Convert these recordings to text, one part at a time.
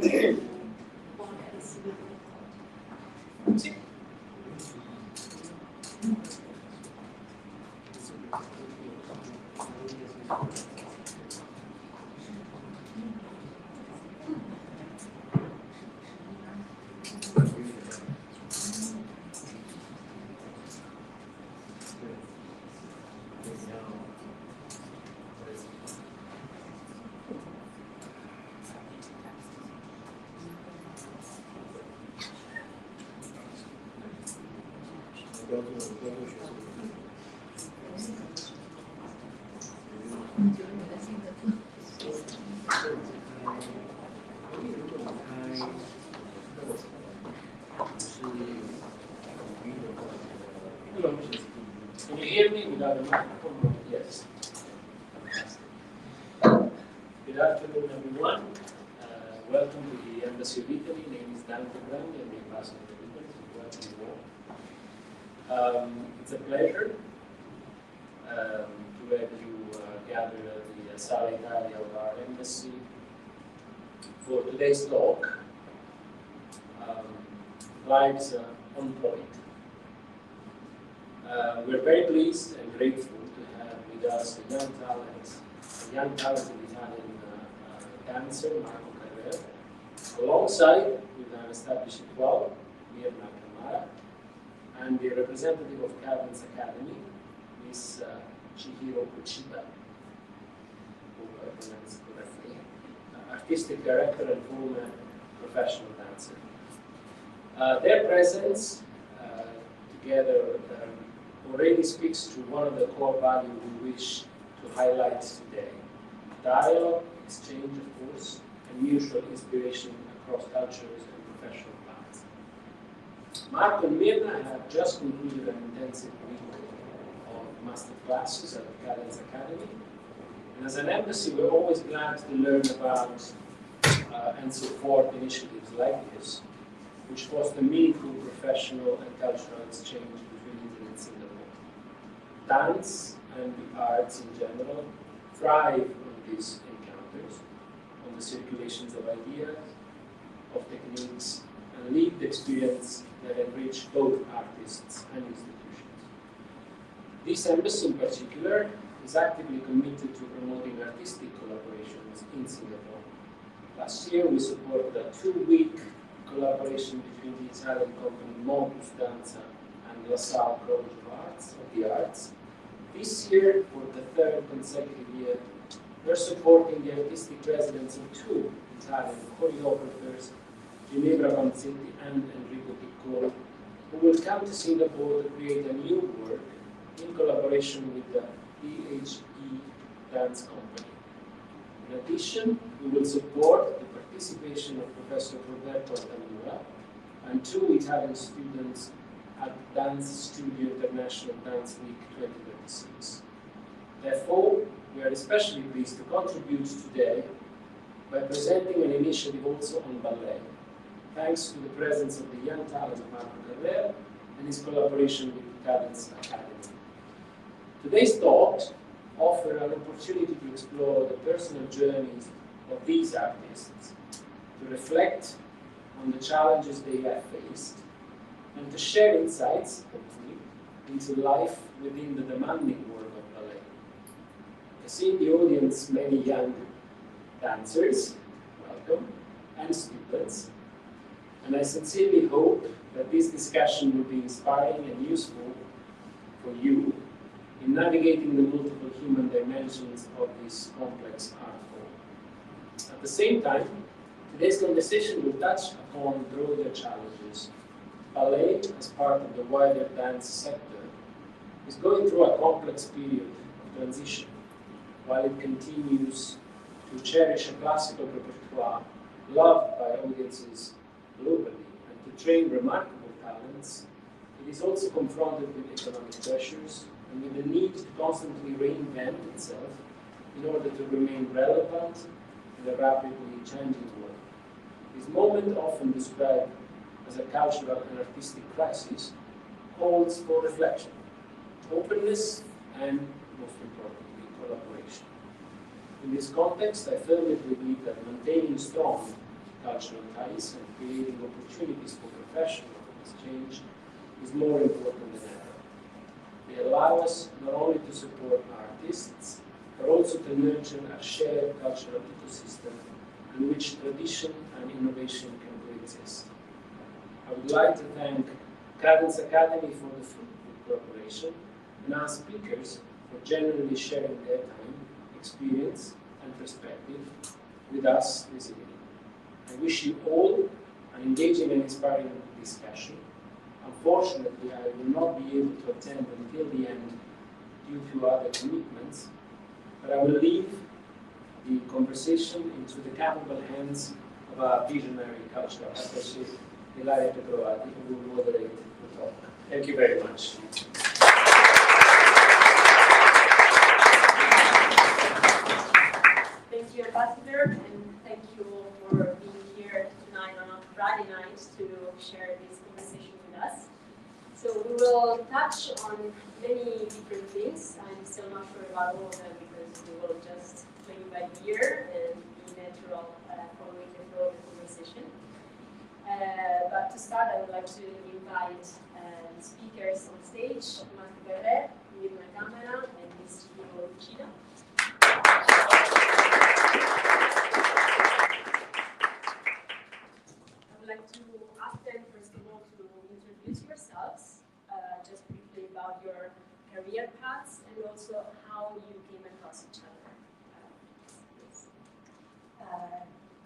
Sì. Can you hear me without a microphone? Yes. Good afternoon, everyone. Welcome to the Embassy of Italy. My name is Danza. I'm the ambassador of Italy. Welcome you all. It's a pleasure to have you gather at the Sala Italia of our embassy for today's talk, Lives on Pointe. We're very pleased and grateful to have with us a young talented Italian dancer, Marco Carrera, alongside with an established equal, Mirna Camara, and the representative of Cadence Academy, Miss Chihiro Kuchida, who I pronounced correctly, artistic director and former professional dancer. Their presence together already speaks to one of the core values we wish to highlight today: dialogue, exchange, of course, and mutual inspiration across cultures and professional paths. Marco and Mirna have just concluded an intensive week of master classes at the Cadence Academy, and as an embassy, we're always glad to learn about and support initiatives like this, which foster meaningful professional and cultural exchange between Italy and Singapore. Dance and the arts in general thrive on these encounters, on the circulations of ideas, of techniques, and lived experience that enrich both artists and institutions. This embassy in particular is actively committed to promoting artistic collaborations in Singapore. Last year we supported a 2-week collaboration between the Italian company Modus Danza and La Salle College of the Arts. This year, for the 3rd consecutive year, we're supporting the artistic residence of 2 Italian choreographers, Ginevra Vanzetti and Enrico Piccolo, who will come to Singapore to create a new work in collaboration with the DHE Dance Company. In addition, we will support the participation of Professor Roberto Altamura and 2 Italian students at Dance Studio International Dance Week 2026. Therefore, we are especially pleased to contribute today by presenting an initiative also on ballet, thanks to the presence of the young talent Marco Carrera and his collaboration with the Cadence Academy. Today's talks offer an opportunity to explore the personal journeys of these artists, to reflect on the challenges they have faced, and to share insights, hopefully, into life within the demanding world of ballet. I see in the audience many young dancers, welcome, and students, and I sincerely hope that this discussion will be inspiring and useful for you in navigating the multiple human dimensions of this complex art form. At the same time, today's conversation will touch upon broader challenges. Ballet, as part of the wider dance sector, is going through a complex period of transition, while it continues to cherish a classical repertoire loved by audiences globally and to train remarkable talents. It is also confronted with economic pressures and with the need to constantly reinvent itself in order to remain relevant in a rapidly changing world. This moment, often described as a cultural and artistic crisis, calls for reflection, openness, and, most importantly, collaboration. In this context, I firmly believe that maintaining strong cultural ties and creating opportunities for professional exchange is more important than ever. They allow us not only to support artists, but also to nurture a shared cultural ecosystem in which tradition and innovation can coexist. I would like to thank Cadence Academy for the fruitful cooperation and our speakers for genuinely sharing their time, experience, and perspective with us this evening. I wish you all an engaging and inspiring discussion. Unfortunately, I will not be able to attend until the end due to other commitments, but I will leave the conversation into the capable hands of our visionary cultural attaché, Ilaria Petrovati, who will moderate the talk. Thank you very much. Thank you, Ambassador, and thank you all for being here tonight on a Friday night to share this conversation with us. So we will touch on many different things. I'm still not sure about all of them because we will just play by ear and be natural following the flow of the conversation. But to start, I would like to invite speakers on stage, Marco Guerrer, Mirna Camera, and Ms. Lucida. I would like to ask them, first of all, to introduce yourselves, just briefly about your career paths and also how you came across each other.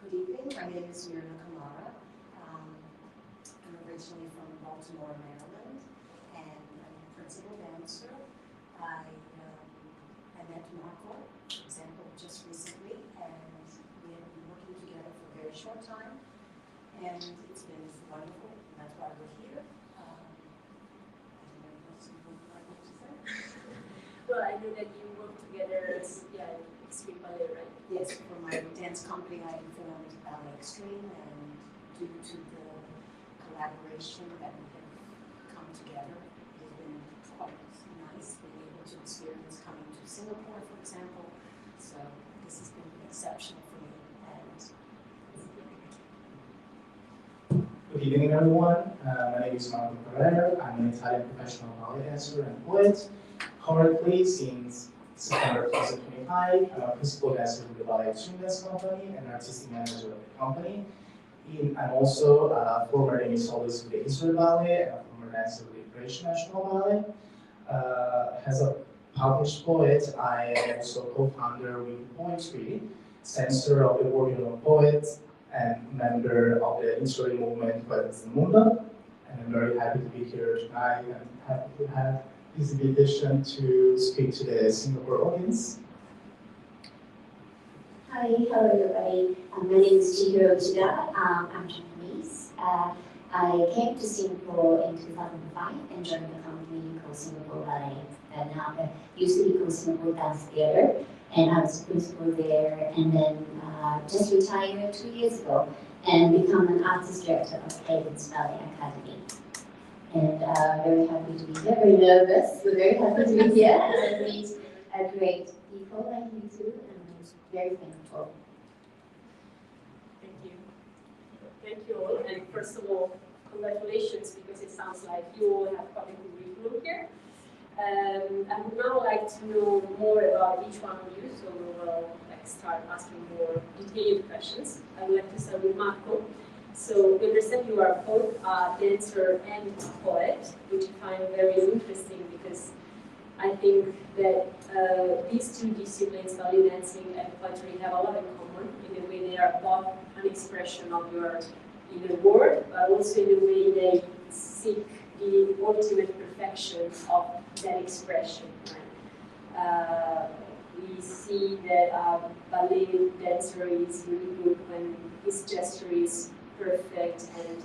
Good evening, my name is Mirna Camara. I'm originally from Baltimore, Maryland, and I'm a principal dancer. I met Marco, for example, just recently, and we have been working together for a very short time, and it's been wonderful, and that's why we're here. I don't know what else you would like me to say. Well, I know that you work together as Extreme Ballet, right? Yes, for my dance company, I formed Ballet Extreme, and due to the collaboration that we have come together, it has been quite nice being able to experience coming to Singapore, for example. So this has been exceptional for me. And good evening, everyone. My name is Marco Guerrer. I'm an Italian professional ballet dancer and poet. Currently, since September 2025, I'm a principal dancer with the Ballet Extreme Dance Company and artistic manager of the company. I'm also a former Demi soloist with the Israel Ballet and a former dancer with the French National Ballet. As a published poet, I am also co-founder with Pointe, censor of the World Union of Poets, and member of the Israeli movement Bellezza. And I'm very happy to be here tonight and happy to have this invitation to speak to the Singapore audience. Hi, hello everybody. My name is Chihiro Uchida. I'm Japanese. I came to Singapore in 2005 and joined the company called Singapore Ballet. Now used to be called Singapore Dance Theatre, and I was principal there, and then just retired 2 years ago and become an artist director of Cadence Ballet Academy. And very happy to be here, very nervous, but very happy to be here and meet great people like you two, and I'm very thankful. Thank you. Thank you all. And first of all, congratulations, because it sounds like you all have quite a curriculum here. I would now like to know more about each one of you, so we'll start asking more detailed questions. I would like to start with Marco. So we understand you are both a dancer and a poet, which I find very interesting because I think that these two disciplines, ballet dancing and poetry, have a lot in common in the way they are both an expression of your inner world, but also in the way they seek the ultimate perfection of that expression. Right? We see that a ballet dancer is really good when his gesture is perfect and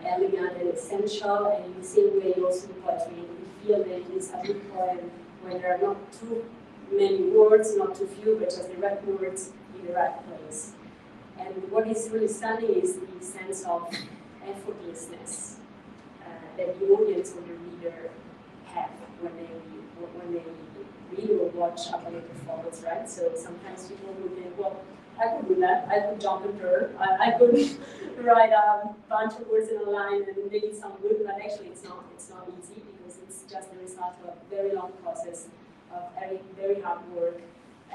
elegant and essential, and in the same way also in poetry, we feel that it is a good poem when there are not too many words, not too few, but just the right words in the right place. And what is really stunning is the sense of effortlessness that the audience or the reader have when they read or watch a ballet performance, right? So sometimes people will think, well, I could do that. I could jump and turn. I could write a bunch of words in a line and make it sound good, but actually it's not easy because it's just the result of a very long process of very hard work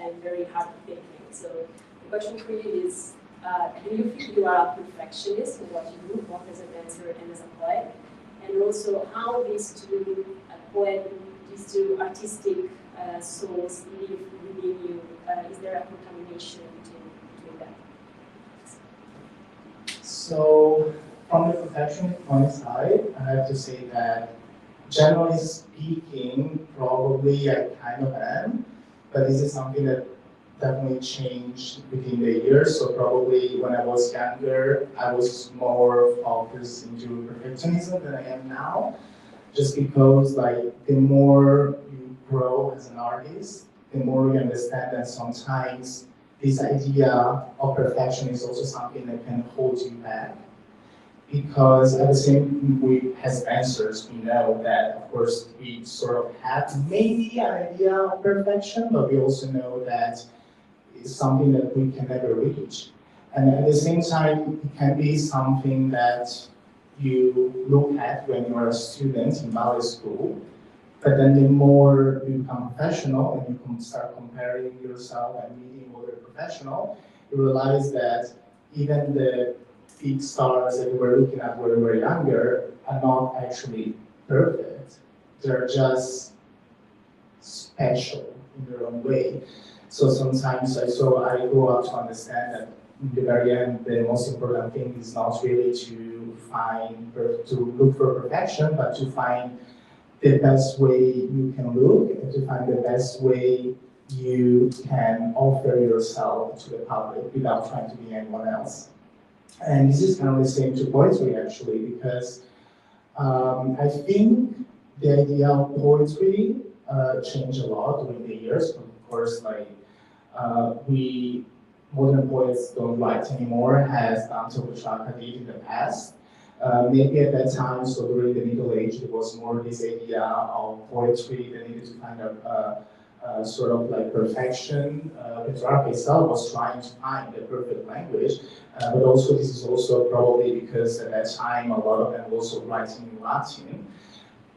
and very hard thinking. So the question for you is, do you feel you are a perfectionist in what you do, both as a dancer and as a poet? And also how these two these two artistic souls live within you? Is there a contamination between them? So, from the perfectionist point side, I have to say that generally speaking, probably I kind of am, but this is something that definitely changed within the years. So probably when I was younger, I was more focused into perfectionism than I am now, just because like the more you grow as an artist, the more you understand that sometimes this idea of perfection is also something that can hold you back. Because at the same we as dancers, we know that of course we sort of have maybe an idea of perfection, but we also know that it's something that we can never reach. And at the same time, it can be something that you look at when you are a student in ballet school, but then the more you become professional and you can start comparing yourself and meeting other professionals, you realize that even the big stars that we were looking at when we were younger are not actually perfect. They're just special in their own way. So sometimes I go out to understand that in the very end, the most important thing is not really to look for perfection, but to find the best way you can look and to find the best way you can offer yourself to the public without trying to be anyone else. And this is kind of the same to poetry actually, because I think the idea of poetry changed a lot during the years. Of course, like we modern poets don't write anymore, as Danza did in the past. Maybe at that time, so during the Middle Age, there was more this idea of poetry that needed to kind of sort of like perfection. Petrarch itself was trying to find the perfect language, but also this is also probably because at that time a lot of them were also writing in Latin.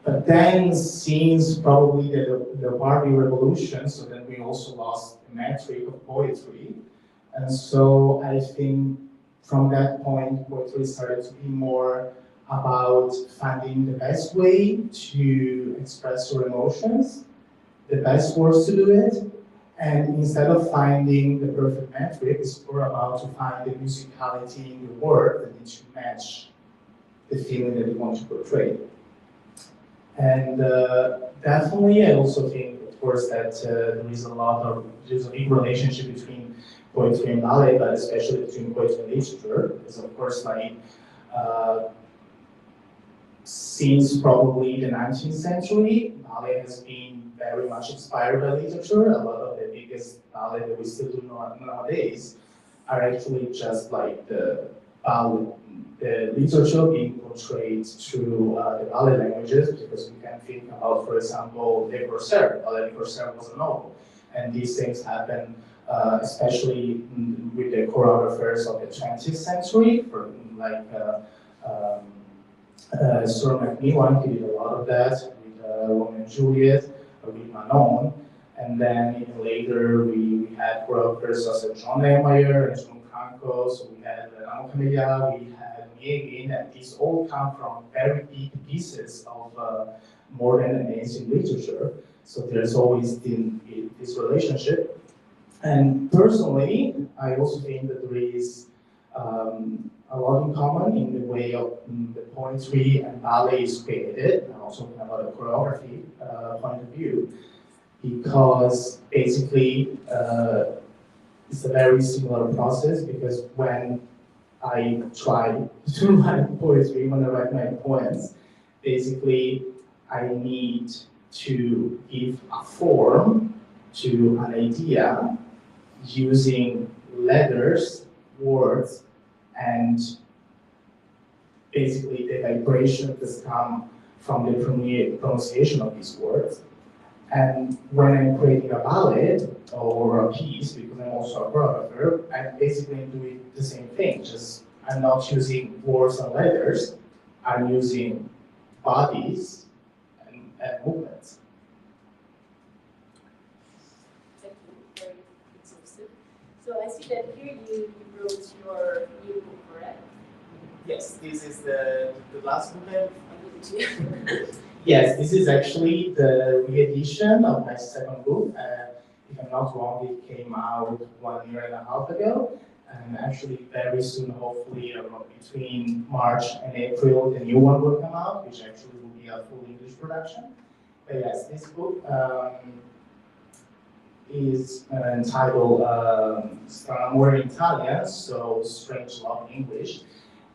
But then since probably the Barbie Revolution, so then we also lost the metric of poetry. And so I think from that point, poetry started to be more about finding the best way to express your emotions, the best words to do it, and instead of finding the perfect metric, it's more about to find the musicality in the word that needs to match the feeling that you want to portray. And definitely, I also think, of course, that there's a big relationship between poetry and ballet, but especially between poetry and literature, because of course, like, since probably the 19th century, ballet has been very much inspired by literature. A lot of the biggest ballet that we still do nowadays are actually just like the literature being portrayed through the ballet languages, because we can think about, for example, Le Corsaire. Le Corsaire was a novel, and these things happen especially with the choreographers of the 20th century, like Sir Macmillan, he did a lot of that with Romeo and Juliet, with Manon, and then even later we had choreographers such as John Neymar and John Franco, so we had Namo Camellia, we had Miegin, and these all come from very deep pieces of modern and ancient literature. So there's always been this relationship. And personally, I also think that there is a lot in common in the way of the poetry and ballet is created. I'm also talking about the choreography point of view, because basically it's a very similar process, because when I try to write poetry, when I write my poems, basically I need to give a form to an idea using letters, words, and basically the vibration that come from the pronunciation of these words. And when I'm creating a ballet or a piece, because I'm also a choreographer, I'm basically doing the same thing, just I'm not using words and letters, I'm using bodies and movements. Thank you, very exhaustive. So I see that here you wrote your new book, correct? Yes, this is the last book. Yes, this is actually the re-edition of my second book. If I'm not wrong, it came out 1.5 years ago. And actually very soon, hopefully between March and April, the new one will come out, which actually will be a full English production. But yes, this book is entitled More in Italian, so Strange Love in English.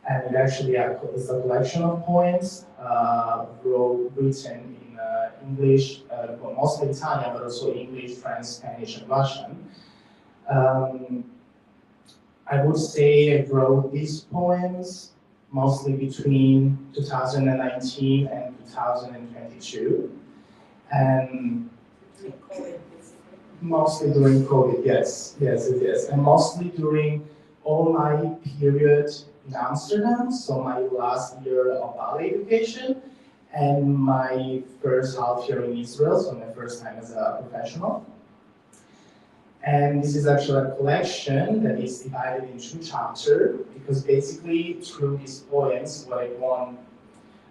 And it actually is a collection of poems written in English, well, mostly Italian, but also English, French, Spanish, and Russian. I would say I wrote these poems mostly between 2019 and 2022. And mostly during COVID, yes. And mostly during all my period in Amsterdam, so my last year of ballet education, and my first half year in Israel, so my first time as a professional. And this is actually a collection that is divided into chapters, because basically through these poems, what I want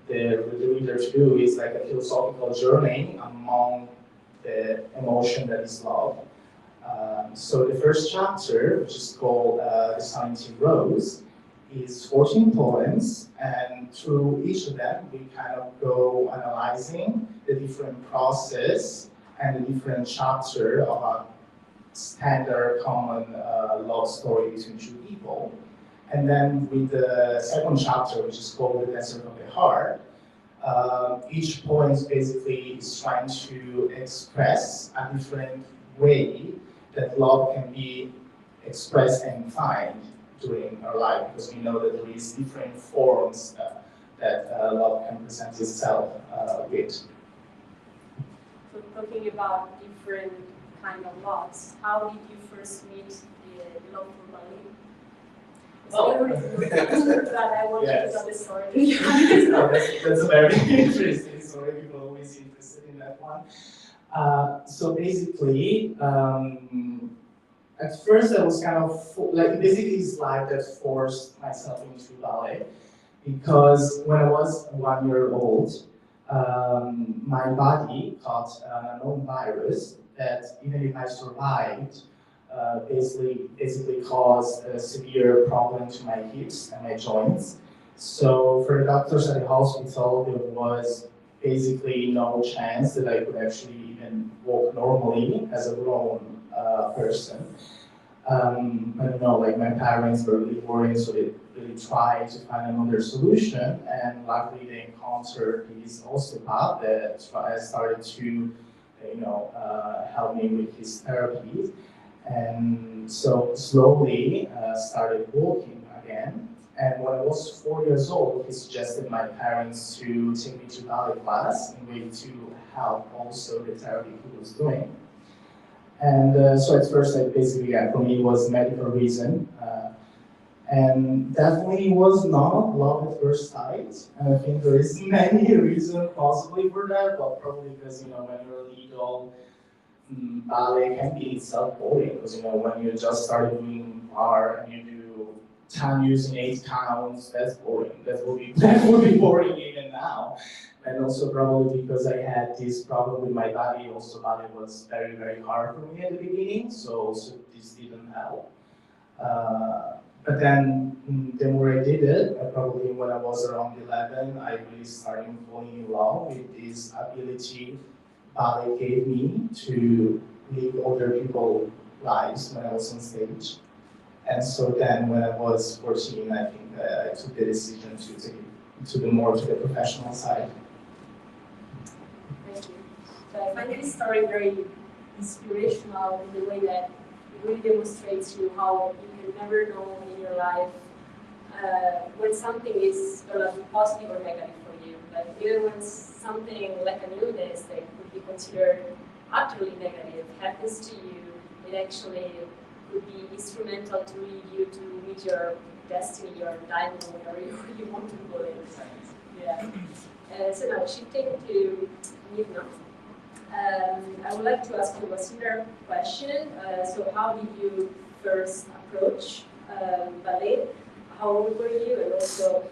the reader to do is like a philosophical journey among the emotion that is love. So the first chapter, which is called The 17 Rose, is 14 poems, and through each of them, we kind of go analyzing the different process and the different chapter of a standard common love story between two people. And then with the second chapter, which is called The Desert of the Heart, each poem basically is trying to express a different way that love can be expressed and defined during our life, because we know that there is different forms that love can present itself with. So talking about different kind of loves, how did you first meet the love for ballet? But I want you to tell the story. No, that's a very interesting story. People are always interested in that one. So basically, at first I was kind of like basically it's life that forced myself into ballet, because when I was 1 year old, my body caught an unknown virus that even if I survived, basically caused a severe problem to my hips and my joints. So for the doctors at the hospital, there was basically no chance that I could actually even walk normally as a grown person. I don't know, like my parents were really worried, so they really tried to find another solution, and luckily they encountered this osteopath that started to, help me with his therapy. And so slowly started walking again. And when I was 4 years old, he suggested my parents to take me to ballet class in way to help also the therapy he was doing. And so at first, for me, it was medical reason. And definitely it was not love at first sight. And I think there is many reasons possibly for that, but probably because, when you're little, ballet can be itself boring, because when you just started doing bar and you do 10 using 8 counts, that's boring. That would be boring even now. And also probably because I had this problem with my body, also ballet was very, very hard for me at the beginning, so also this didn't help. But then the more I did it, probably when I was around 11, I really started falling in love with this ability ballet gave me to live other people's lives when I was on stage. And so then when I was 14, I think I took the decision to take it to the professional side. Thank you. So I find this story very inspirational in the way that it really demonstrates you how you can never know in your life when something is going to be positive or negative for you. Like even when something like an illness that could be considered utterly negative happens to you, it actually could be instrumental to lead you to meet your destiny, your diamond, whatever you want to call it. Yeah. So now shifting to Nirna. I would like to ask you a similar question. So how did you first approach ballet? How old were you? And also,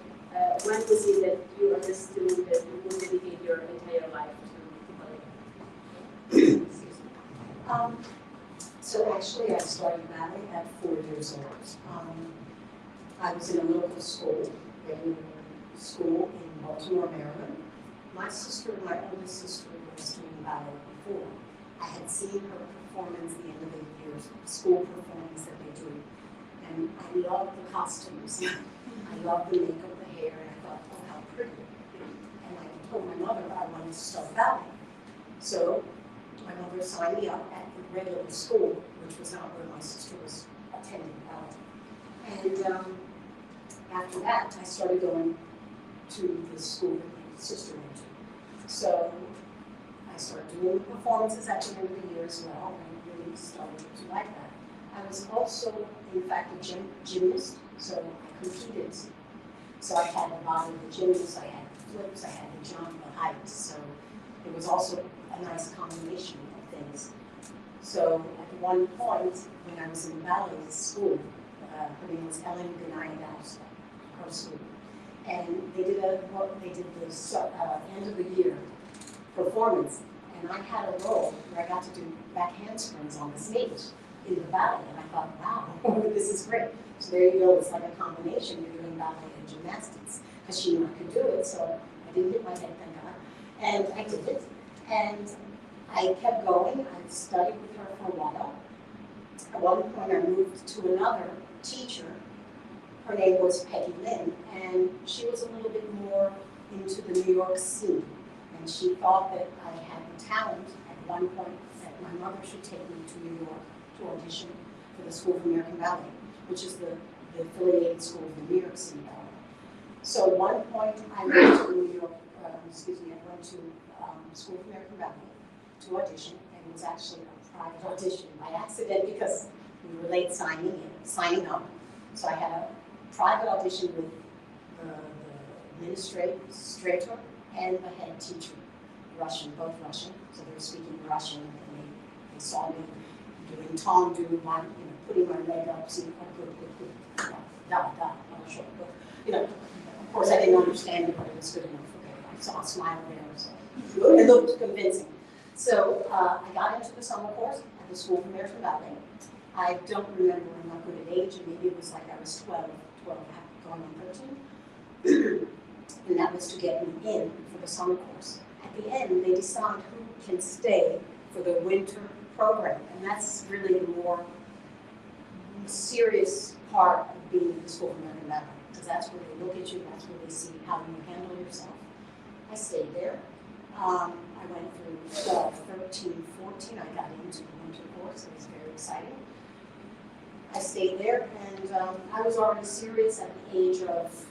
when was it that you understood that you would dedicate your entire life to ballet? So actually, I started ballet at 4 years old. I was in a local school, regular school in Baltimore, Maryland. My sister, my oldest sister, was doing ballet before. I had seen her performance at the end of the year's school performance that they do. And I loved the costumes. I loved the makeup, the hair, and I thought, oh, how pretty. And I told my mother I wanted to start ballet. So my mother signed me up at the regular school, which was not where my sister was attending ballet. And after that, I started going to the school that my sister went to. So I started doing performances at the end of the year as well, and really started to like that. I was also, in fact, a gymnast, so I competed. So I had the body of the gymnast, I had the flips, I had the jump, the height. So it was also a nice combination of things. So at one point, when I was in ballet school, her name was Ellen Ganaya, her school, and they did the end of the year performance, and I had a role where I got to do back handsprings on the stage in the ballet, and I thought, wow, this is great. So there you go, it's like a combination. You're doing ballet and gymnastics, because she knew I could do it, so I didn't hit my head, thank God, and I did it. And I kept going. I studied with her for a while. At one point, I moved to another teacher. Her name was Peggy Lynn, and she was a little bit more into the New York scene. And she thought that I had the talent at one point that my mother should take me to New York to audition for the School of American Ballet, which is the affiliated school of the New York City Ballet. So at one point, I went to New York, I went to School of American Ballet to audition, and it was actually a private audition by accident because we were late signing up. So I had a private audition with the administrator and the head teacher, Russian, both Russian. So they were speaking Russian, and they saw me doing tendu, putting my leg up, seeing I'm sure. But, of course I didn't understand it, but it was good enough. Okay, I saw a smile there, so it looked convincing. So I got into the summer course at the School of American Ballet. I don't remember, I'm not good at age, and maybe it was like I was 12, going on 13. And that was to get me in for the summer course. At the end, they decide who can stay for the winter program, and that's really the more serious part of being in the School of American Ballet, because that's where they look at you, that's where they see how you handle yourself. I stayed there. I went through 13, 14, I got into the winter course, it was very exciting. I stayed there, and I was already serious at the age of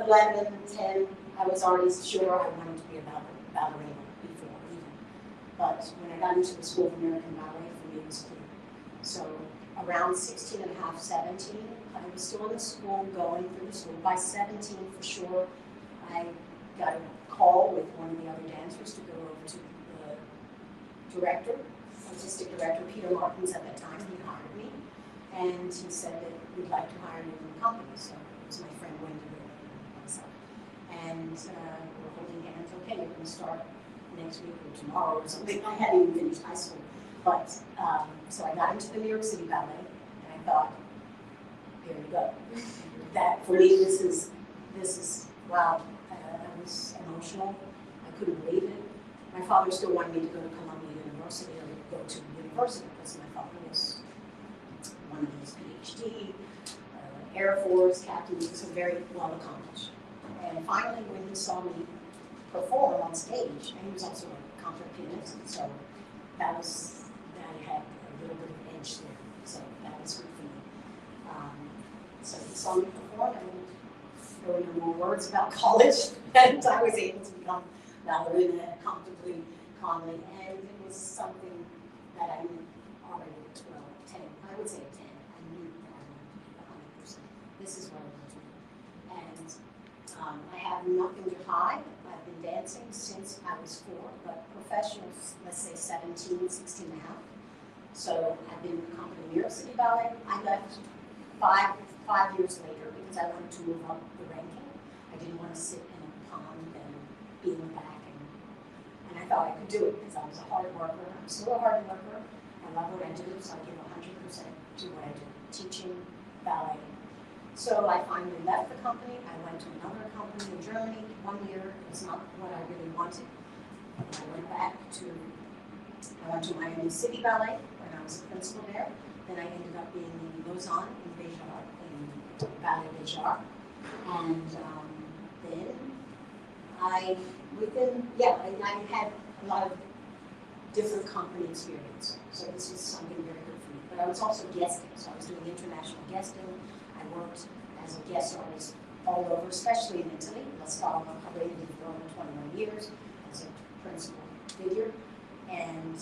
11, 10. I was already sure I wanted to be a ballerina before even. But when I got into the School of American Ballet, for me it was clear. So around 16 and a half, 17, I was still in the school, going through the school. By 17, for sure, I got a call with one of the other dancers to go over to the director, artistic director, Peter Martins at that time. He hired me, and he said that we'd like to hire you in the company. So it was my friend Wendy and myself. And we're holding hands. Okay, you're going to start next week or tomorrow or something. I hadn't even finished high school. But, so I got into the New York City Ballet, and I thought, here we go. That, for me, this is wow. I was emotional. I couldn't believe it. My father still wanted me to go to Columbia University or go to university because my father was one of these PhD, Air Force captain. He was very well accomplished. And finally, when he saw me perform on stage, and he was also a concert pianist, so that had a little bit of edge there. So that was good for me. So he saw me perform, and there were no more words about college, and I was able to become ballerina and comfortably calmly, and it was something that I knew already, 10, I would say 10. I knew that I wanted to be 100%. This is what I want to do. And I have nothing to hide. I've been dancing since I was 4, but professional, let's say 17, 16 and a half. So I've been in the company of New York City Ballet. I left five years later because I wanted to move up the ranking. I didn't want to sit in a pond and be in the back, and I thought I could do it because I was a hard worker. I'm still a hard worker. I love what I do, so I give 100% to what I do, teaching ballet. So I finally left the company. I went to another company in Germany 1 year. It was not what I really wanted. I went to Miami City Ballet when I was a principal there. Then I ended up being in Lausanne in Béjar, in Ballet Béjar. And then I had a lot of different company experience. So this was something very good for me. But I was also guesting, so I was doing international guesting. I worked as a guest artist all over, especially in Italy. La Scala, I waited for over 21 years as a principal figure. And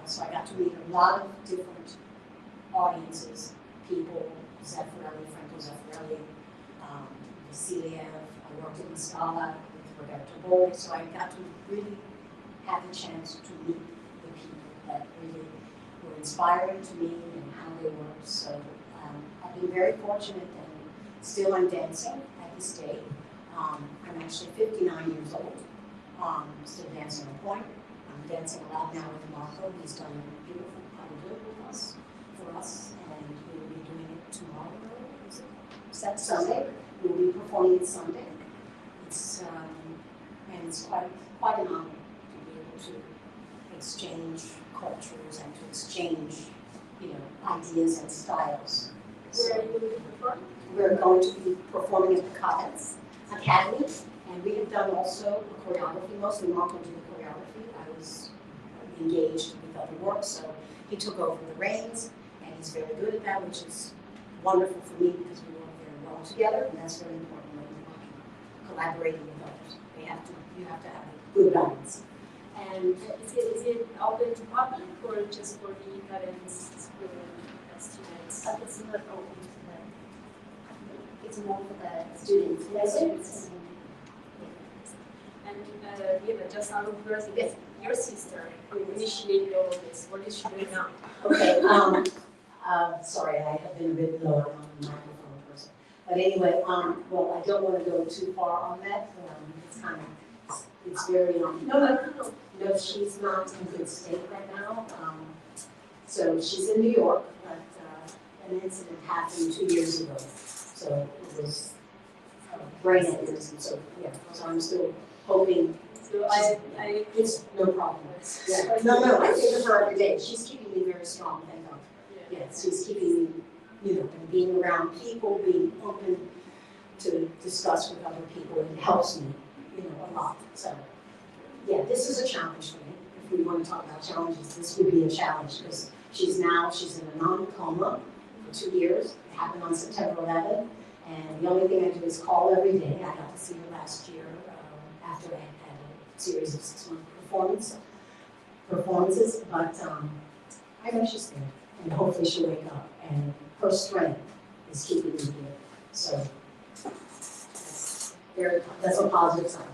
so I got to meet a lot of different audiences, people, Zeffirelli, Franco Zeffirelli, Vasiliev. I worked in La Scala with Roberto Boy, so I got to really have the chance to meet the people that really were inspiring to me and how they worked. So I've been very fortunate, and still I'm dancing at this day. I'm actually 59 years old, still dancing on Pointe. I'm dancing a lot now with Marco. He's done a beautiful good with us, for us, and we will be doing it tomorrow. Is it? Set Sunday. We will be performing it Sunday. It's and it's quite an honor to be able to exchange cultures and to exchange, ideas and styles. Where are you going to perform? We're going to be performing at the Cadence Academy, and we have done also a choreography. Mostly Marco did the choreography. I was engaged with other work, so he took over the reins, and he's very good at that, which is wonderful for me because we work very well together, and that's very important when you're working, collaborating with others. You have to have a good balance. And is it open to public or just for the Cadence students? It's not open to the public. It's more for the students. Students. And Vite, just out of curiosity, your sister who initiated all of this, what is she doing now? Okay, sorry, I have been a bit lower on the microphone person. But anyway, well, I don't want to go too far on that. It's very, no, she's not in good state right now. So she's in New York, but an incident happened 2 years ago. So it was brain aneurysm. So yeah, so I'm still hoping. So it's no problem. Yeah. No, I think of her every day. She's keeping me very strong, thank God. Yeah. Yes, she's keeping me, and being around people, being open to discuss with other people, it helps me, a lot. So, yeah, this is a challenge for me. If we want to talk about challenges, this would be a challenge because she's in a non-coma for 2 years. It happened on September 11th, and the only thing I do is call every day. I got to see her last year after I had a series of 6-month performances, but I know she's there, and hopefully she'll wake up, and her strength is keeping me here. So that's a positive sign,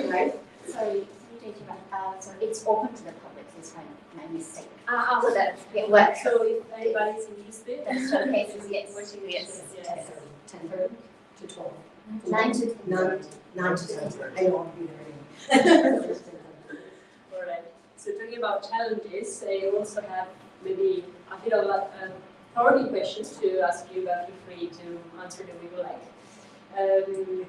right? Sorry, so it's open to the public, is my mistake. So that it works. So if anybody's interested, That's showcases, yes. Yes. 10:30 to 12. 9 to 10. 9 to 10. I don't want to be there anymore. All right. So talking about challenges, I also have maybe a bit of authority questions to ask you, but feel free to answer them if you like.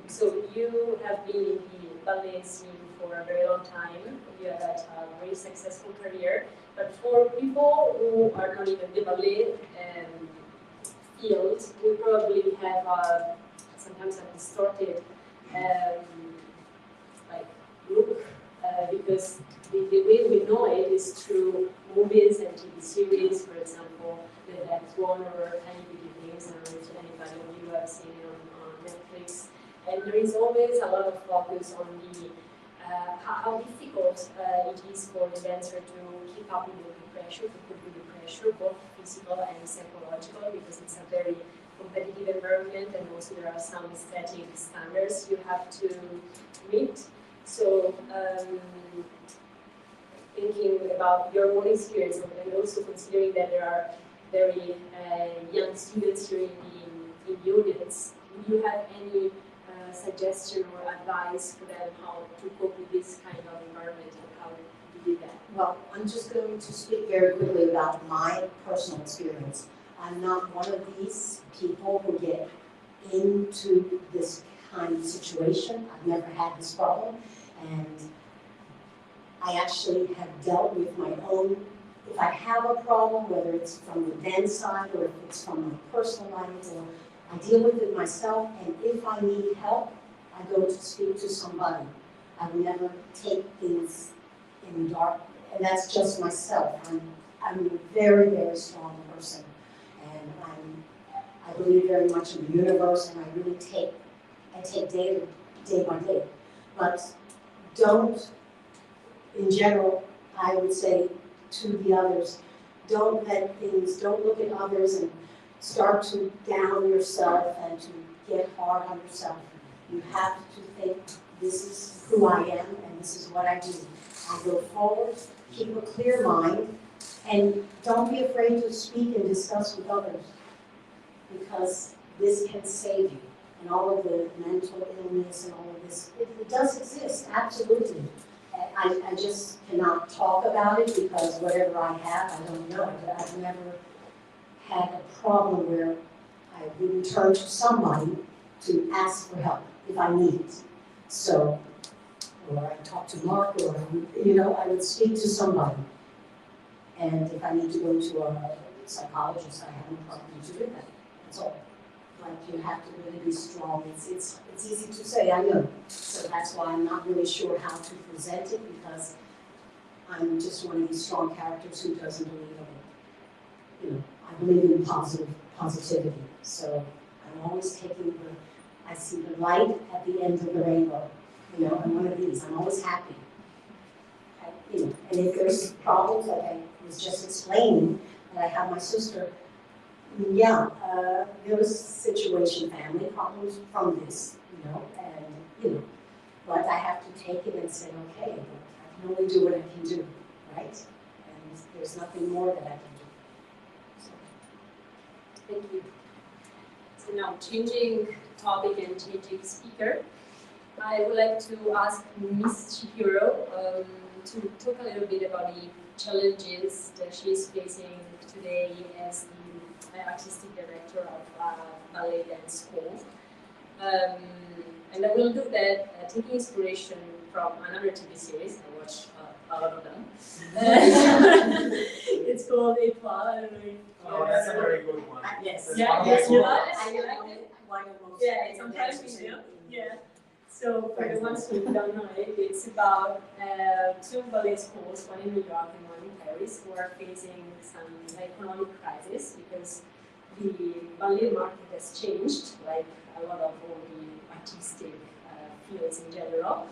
So you have been in the ballet scene for a very long time. You have had a very successful career. But for people who are not in the ballet field, we probably have sometimes a distorted look because the way we know it is through movies and TV series, for example, like Quando or Tiny Beauty Things. I don't know if anybody of you have seen it on Netflix. And there is always a lot of focus on the how difficult it is for the dancer to keep up with the pressure, to put with the pressure, both physical and psychological, because it's a very competitive environment, and also there are some aesthetic standards you have to meet. So thinking about your own experience, and also considering that there are very young students here in the audience, do you have any suggestion or advice for them how to cope with this kind of environment and how to do that? Well, I'm just going to speak very quickly about my personal experience. I'm not one of these people who get into this kind of situation. I've never had this problem, and I actually have dealt with my own. If I have a problem, whether it's from the dance side or if it's from my personal life, or I deal with it myself, and if I need help, I go to speak to somebody. I will never take things in the dark, and that's just myself. I'm a very, very strong person, and I believe very much in the universe, and I really take day by day. But don't, in general, I would say to the others, don't look at others and start to down yourself and to get hard on yourself. You have to think, this is who I am and this is what I do. I go forward, keep a clear mind, and don't be afraid to speak and discuss with others, because this can save you. And all of the mental illness and all of this, it does exist, absolutely. I just cannot talk about it because whatever I have, I don't know. But I've never had a problem where I wouldn't turn to somebody to ask for help if I need it. So, or I talk to Mark, or I would speak to somebody. And if I need to go to a psychologist, I have no problem to do that. That's all. Like, you have to really be strong. It's easy to say, I know. So that's why I'm not really sure how to present it, because I'm just one of these strong characters who doesn't believe in it. I believe in positivity. So I'm always taking I see the light at the end of the rainbow. I'm one of these. I'm always happy. And if there's problems, like I was just explaining, that I have my sister. Yeah, there was situation, family problems from this, but I have to take it and say, okay, I can only do what I can do, right? And there's nothing more that I can do. So. Thank you. So now, changing topic and changing speaker, I would like to ask Ms. Chihiro to talk a little bit about the challenges that she is facing today as the artistic director of ballet dance school. And I will do that taking inspiration from another TV series. I watch a lot of them. It's called Étoile. I don't know if Oh, that's a very good one. Yes. Yes, you like it? I You like it. Yeah, it's on television. Yeah. So for the ones who don't know it, it's about two ballet schools, one in New York and one in Paris, who are facing some economic crisis because the ballet market has changed, like a lot of all the artistic fields in general.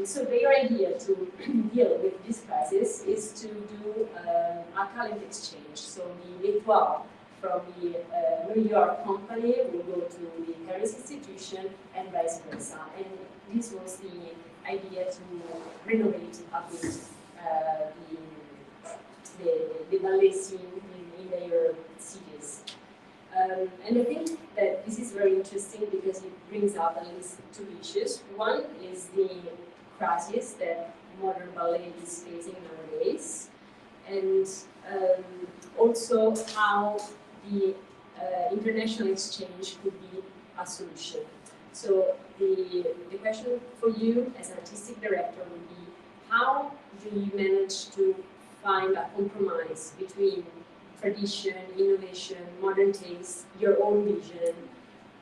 So their idea to deal with this crisis is to do a talent exchange. So the Étoile from the New York company will go to the Paris institution and vice versa. And this was the idea to renovate a bit the ballet scene in their cities. And I think that this is very interesting because it brings up at least two issues. One is the crisis that modern ballet is facing nowadays, and also how the international exchange could be a solution. So the question for you as an artistic director would be, how do you manage to find a compromise between tradition, innovation, modern taste, your own vision,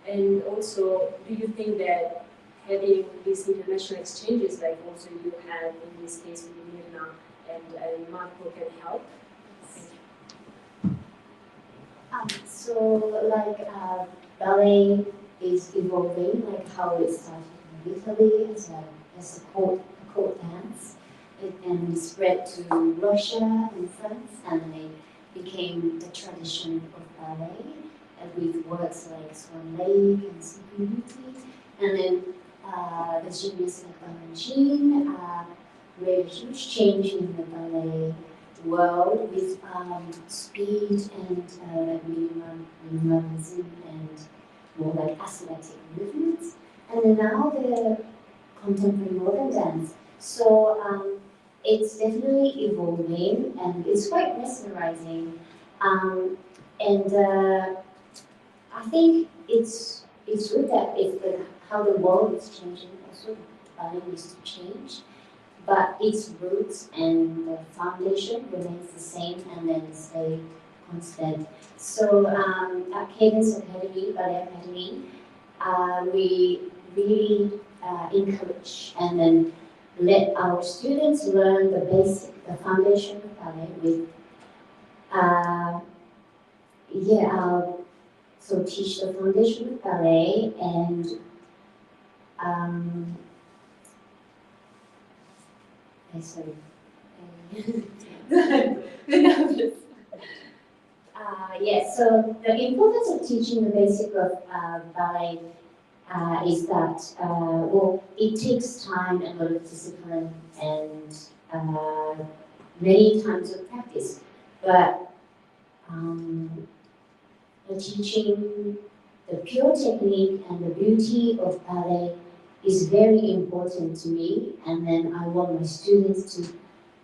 and also, do you think that having these international exchanges, like also you had in this case with Mirna and Marco, can help? Ballet is evolving, like how it started in Italy as an as a court dance, and spread to Russia and France, and then it became the tradition of ballet, with works like Swan Lake and Sleeping Beauty, and then the gymnasts like Ballerine made a huge change in the ballet world with speed and minimalism and more like athletic movements, and then now the contemporary modern dance. So it's definitely evolving and it's quite mesmerizing, and I think it's good that how the world is changing, also ballet needs to change, but its roots and the foundation remains the same and then stay constant. So at Cadence Academy, Ballet Academy, we really encourage and then let our students learn the foundation of ballet with, so teach the foundation of ballet and so the importance of teaching the basic of ballet is that, it takes time and a lot of discipline and many times of practice, but teaching the pure technique and the beauty of ballet is very important to me, and then I want my students to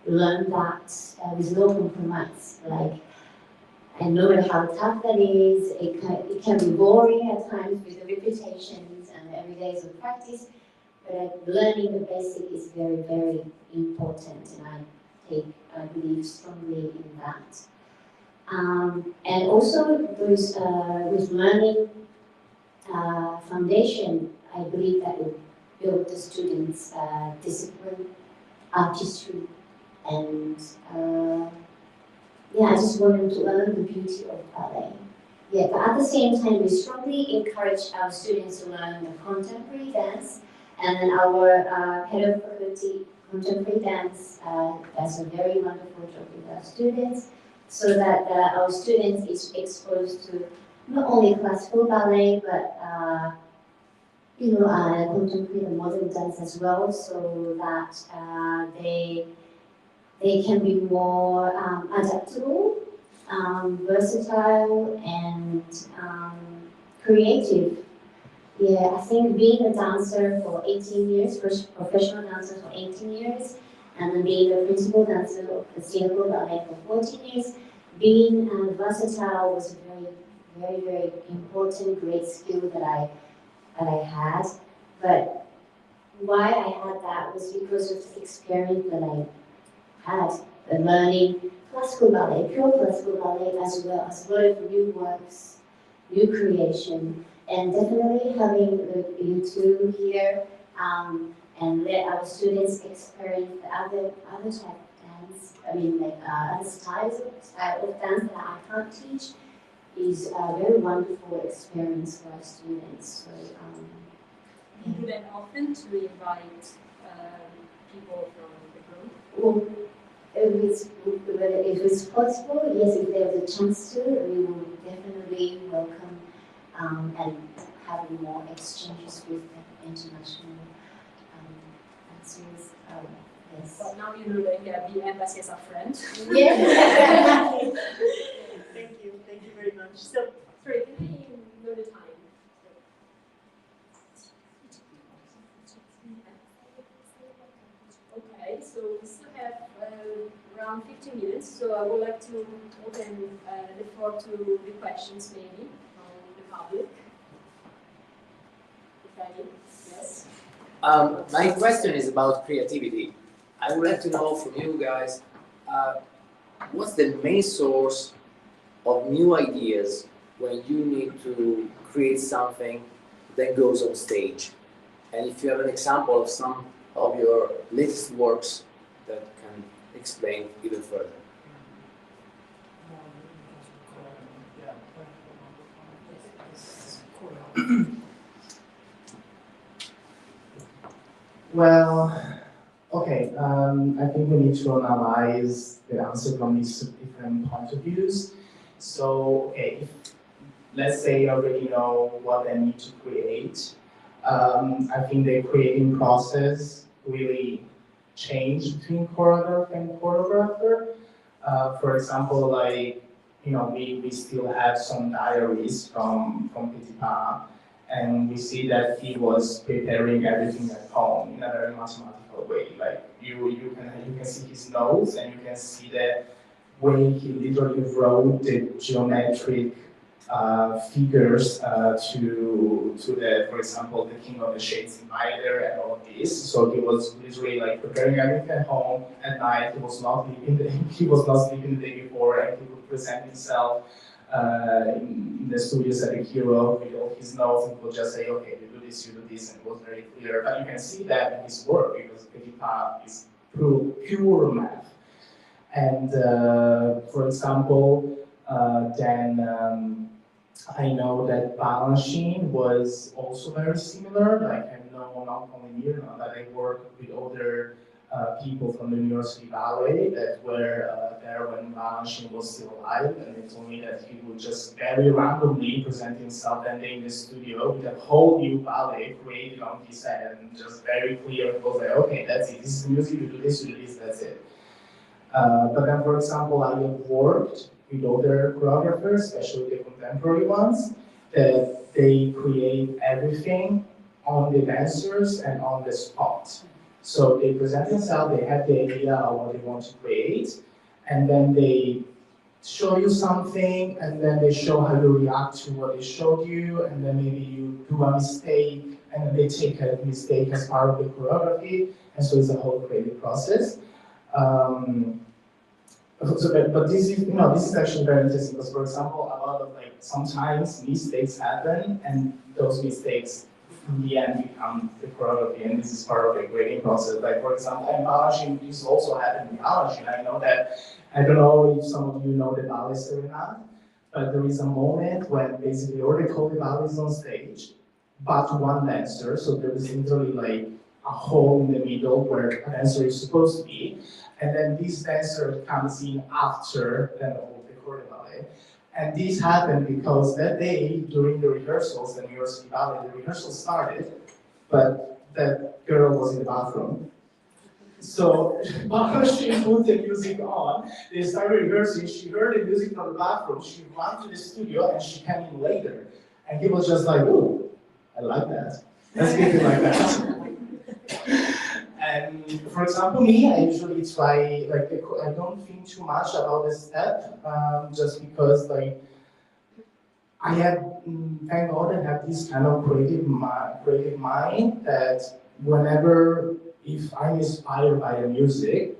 learn that with no compromise. Like, and no matter how tough that is, it can be boring at times with the repetitions and the every days of practice, but learning the basic is very, very important, and I believe strongly in that. And also with learning foundation, I believe that it build the students' discipline, artistry, and I just want them to learn the beauty of ballet. Yeah, but at the same time, we strongly encourage our students to learn the contemporary dance, and then our head of faculty, contemporary dance, does a very wonderful job with our students, so that our students is exposed to not only classical ballet, but contemporary and modern dance as well, so that they can be more adaptable, versatile, and creative. Yeah, I think being a dancer for 18 years, first professional dancer for 18 years, and then being a principal dancer of the Singapore Ballet for 14 years, being versatile was a very, very, very important, great skill that I had. But why I had that was because of the experience that I had, learning classical ballet, pure classical ballet, as well as a lot of new works, new creation, and definitely having you two here, and let our students experience the other type of dance. I mean, like other style of dance that I can't teach is a very wonderful experience for our students. So, you do that often to invite people from the group? Well, if it's possible, yes, if there's a chance to, we will definitely welcome and have more exchanges with the international dancers. Yes. But now you know that the embassy is a friend. Yeah. Thank you very much. So, sorry, can I know the time? Okay, so we still have around 15 minutes, so I would like to open the floor to the questions maybe from the public. If any, yes? My question is about creativity. I would like to know from you guys, what's the main source of new ideas when you need to create something that goes on stage? And if you have an example of some of your latest works that can explain even further. Well, okay, I think we need to analyze the answer from these different point of views. So, okay, if, let's say you already know what they need to create, I think the creating process really changed between choreographer and choreographer. For example, like, you know, we still have some diaries from Piedi, and we see that he was preparing everything at home in a very mathematical way. Like you can see his notes, and you can see the way he literally wrote the geometric figures to the, for example, the King of the Shades divider and all of this. So he was literally like preparing everything at home at night. He was not sleeping the day before, and he would present himself in the studios as a hero with all his notes, and he would just say, okay, you do this, and it was very clear. But you can see that in his work, because Piedi is pure math. And for example, then I know that balancing was also very similar. Like I know not only me, but I worked with other people from the University Ballet that were there when balancing was still alive, and they told me that he would just very randomly present himself one day in the studio with a whole new ballet created on his head, and just very clear. It was like, okay, that's it. This is the music. You do this, that's it. But then, for example, I have worked with other choreographers, especially the contemporary ones, that they create everything on the dancers and on the spot. So they present themselves, they have the idea of what they want to create, and then they show you something, and then they show how you react to what they showed you, and then maybe you do a mistake, and then they take a mistake as part of the choreography, and so it's a whole creative process. But this is, this is actually very interesting because, for example, a lot of sometimes mistakes happen, and those mistakes in the end become the choreography, and this is part of the grading process. Like, for example, in balancing, this also happened in balancing. I know that, I don't know if some of you know the ballet story or not, but there is a moment when basically all the Kobe ballet is on stage, but one dancer, so there is literally like a hole in the middle where a dancer is supposed to be, and then this dancer comes in after all the Kobe ballet. And this happened because that day, during the rehearsals, the University Ballet, the rehearsal started, but that girl was in the bathroom. So while she put the music on, they started rehearsing, she heard the music from the bathroom, she ran to the studio, and she came in later. And he was just like, oh, I like that. Let's keep it like that. And for example, me, I usually try, I don't think too much about the step, just because, I have, thank God, I have this kind of creative mind that whenever, if I'm inspired by the music,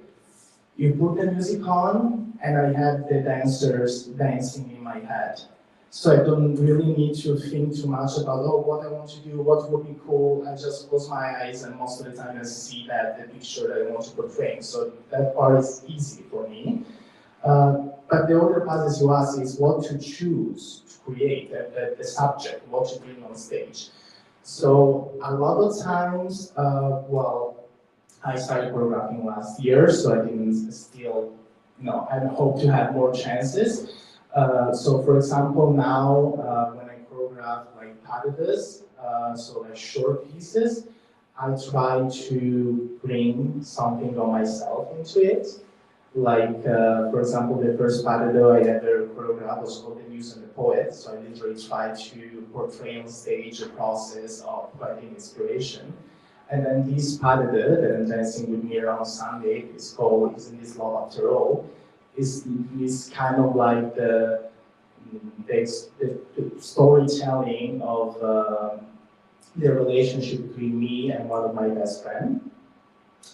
you put the music on, and I have the dancers dancing in my head. So I don't really need to think too much about, what I want to do, what would be cool. I just close my eyes, and most of the time I see the picture that I want to portray. So that part is easy for me. But the other part, as you ask, is what to choose to create, the subject, what to bring on stage. So a lot of times, I started choreographing last year, so I didn't still, I hope to have more chances. So for example, now when I choreograph patadas, so short pieces, I try to bring something of myself into it. For example, the first patada I ever choreographed was called The Muse and the Poet. So I literally try to portray on stage a process of writing inspiration. And then this patada that I'm dancing with Mira on Sunday is called Isn't This Love After All? Is kind of like the storytelling of the relationship between me and one of my best friends.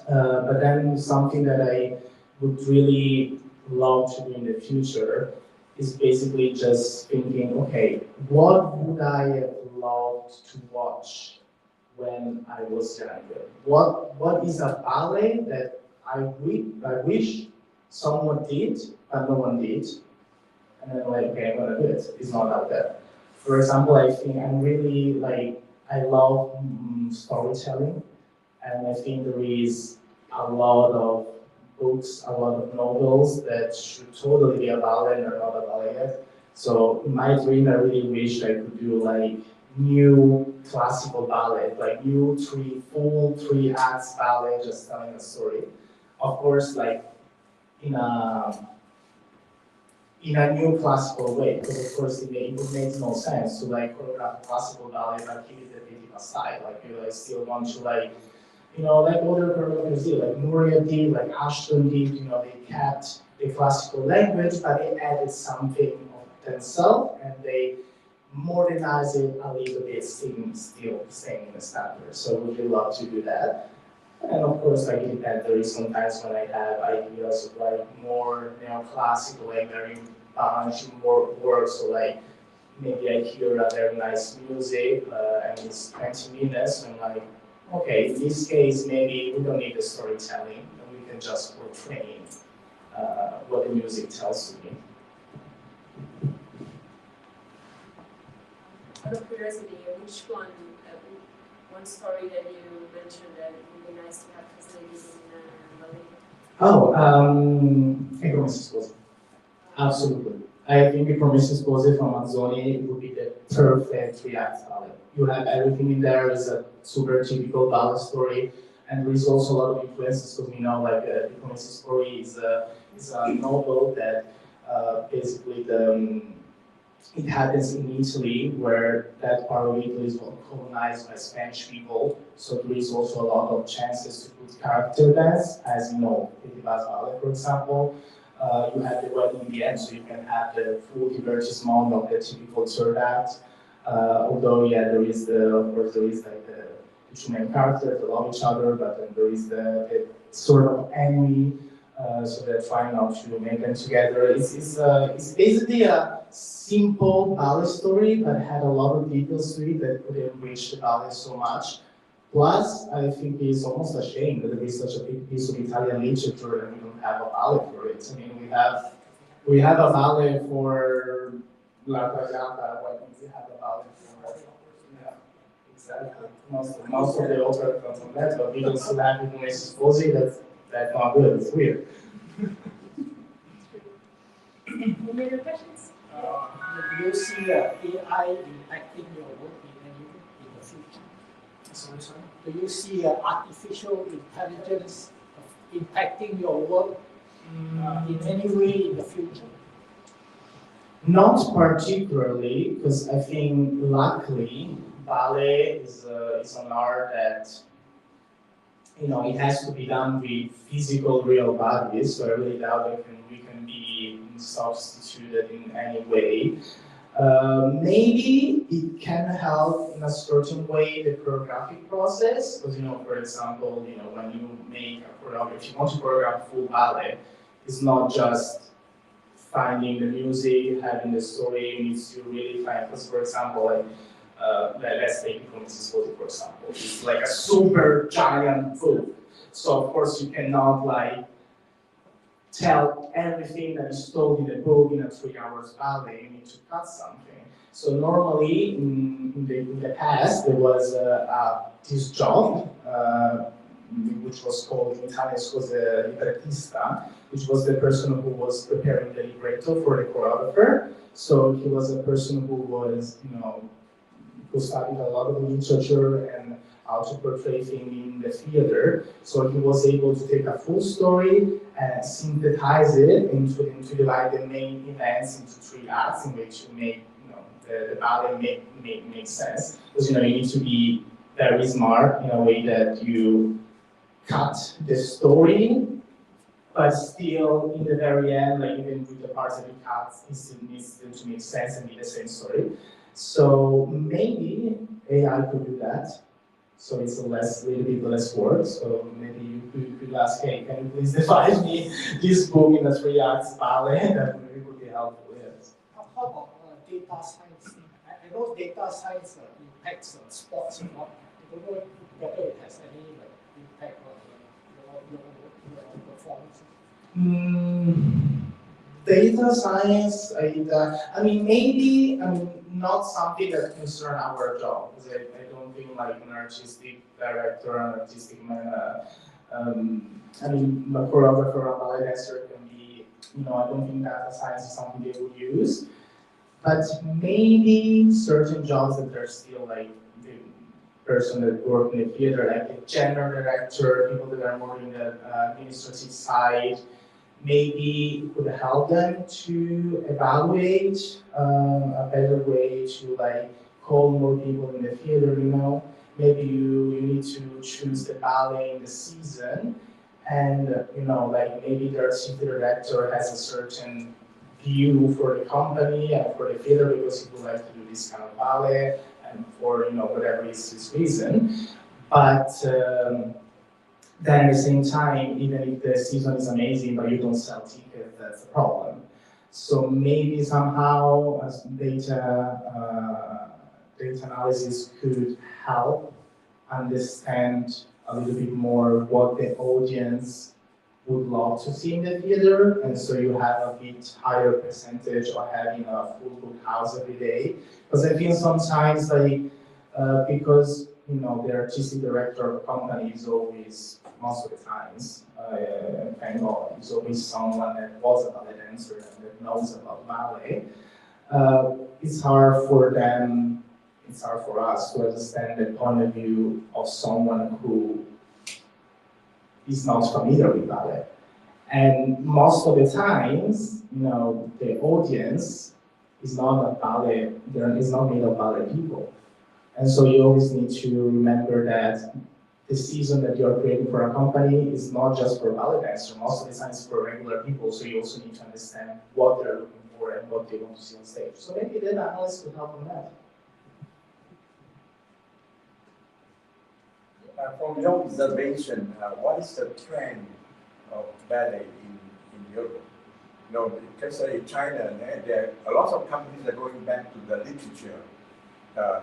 But then something that I would really love to do in the future is basically just thinking, okay, what would I have loved to watch when I was younger? What is a ballet that I wish someone did, but no one did? And then okay, I'm gonna do it. It's not out there. For example, I think I'm really I love storytelling. And I think there is a lot of books, a lot of novels that should totally be a ballet and are not a ballet yet. So in my dream, I really wish I could do like new classical ballet, like new full three acts ballet, just telling a story. Of course, like in a new classical way, because of course it makes no sense to like choreograph classical ballet but keep it a bit aside. Like you like still want to like, you know, like other choreographers did, like Nuria did, like Ashton did, you know, they kept the classical language, but they added something of themselves and they modernize it a little bit, still staying in the standard. So we would love to do that. And of course, like it depends. There is sometimes when I have ideas of like more neoclassical, like very balanced more works. So like maybe I hear a very nice music and it's 20 minutes, and I'm like, okay, in this case maybe we don't need the storytelling, and we can just portray what the music tells me. Out of curiosity, which one story that you mentioned that would be nice to have facilities in ballet? Oh, Protagonista. Absolutely. I think Protagonista from Mazzoni would be the perfect 3-act ballet. You have everything in there. It's a super typical ballet story, and there is also a lot of influences because we know like the Protagonista story is a novel that basically it happens in Italy, where that part of Italy is colonized by Spanish people. So there is also a lot of chances to put character dance, as you know, in ballet, for example. You have the wedding in the end, so you can have the full divertissement of the typical third act. Although, yeah, there is of course, there is like the two main characters that love each other, but then there is the sort of enemy. So they're trying not to make them together. It's basically a simple ballet story, but had a lot of details to it that could enrich the ballet so much. Plus, I think it's almost a shame that there is such a big piece of Italian literature and we don't have a ballet for it. I mean, we have a ballet for La Traviata, why don't we have a ballet for? Yeah, exactly. Most of the opera comes from that, but we don't still have it in Mrs. Pozzi. That's not good. It's weird. Any other questions? Do you see AI impacting your work in the future? Sorry. Do you see artificial intelligence impacting your work in any way in the future? Not particularly, because I think luckily ballet is an art that, you know, it has to be done with physical real bodies, so I really doubt that we can be substituted in any way. Maybe it can help in a certain way the choreographic process, because, you know, for example, you know, when you make a choreography, if you want to choreograph full ballet, it's not just finding the music, having the story, you need to really find, because for example, like, let's take it from Mrs. Pozzi, for example. It's like a super giant book. So of course you cannot like tell everything that is told in the book in a 3 hours ballet. You need to cut something. So normally in the past there was this job which was called in Italian was the librettista, which was the person who was preparing the libretto for the choreographer. So he was a person who was, you know, who studied a lot of literature and how to portray things in the theater. So he was able to take a full story and synthesize it into divide the main events into 3 acts in which you make, you know, the ballet make sense. Because, you know, you need to be very smart in a way that you cut the story, but still in the very end, like even with the parts that you cut, it still needs to make sense and be the same story. So maybe AI could do that. So it's a little bit less work. So maybe you could ask, hey, can you please divide me this book in a 3 acts ballet? That would be helpful. Yes. How about data science? I know data science impacts sports a lot. I don't know whether it has any impact on your performance. Data science, I mean, maybe, not something that concern our job. Because I don't think like an artistic director, an artistic man, I mean, a choreographer or a ballet dancer can be, you know, I don't think data science is something they would use. But maybe certain jobs that are still like the person that work in the theater, like the general director, people that are more in the administrative side, maybe it would help them to evaluate a better way to like call more people in the theater, you know. Maybe you need to choose the ballet in the season, and you know, like maybe the artistic director has a certain view for the company and for the theater because he would like to do this kind of ballet and for, you know, whatever is his reason. But then at the same time, even if the season is amazing but you don't sell tickets, that's a problem. So maybe somehow as data analysis could help understand a little bit more what the audience would love to see in the theater, and so you have a bit higher percentage of having a full book house every day. Because I think sometimes, like, because you know the artistic director of a company is always, most of the times, thank God, is always someone that was a ballet dancer and that knows about ballet. It's hard for them. It's hard for us to understand the point of view of someone who is not familiar with ballet. And most of the times, you know, the audience is not a ballet, is not made of ballet people. And so you always need to remember that the season that you're creating for a company is not just for ballet dancers, most of the time it's for regular people, so you also need to understand what they're looking for and what they want to see on stage. So maybe the analysis could help on that. From your observation, what is the trend of ballet in Europe? You know, because in China, there a lot of companies are going back to the literature,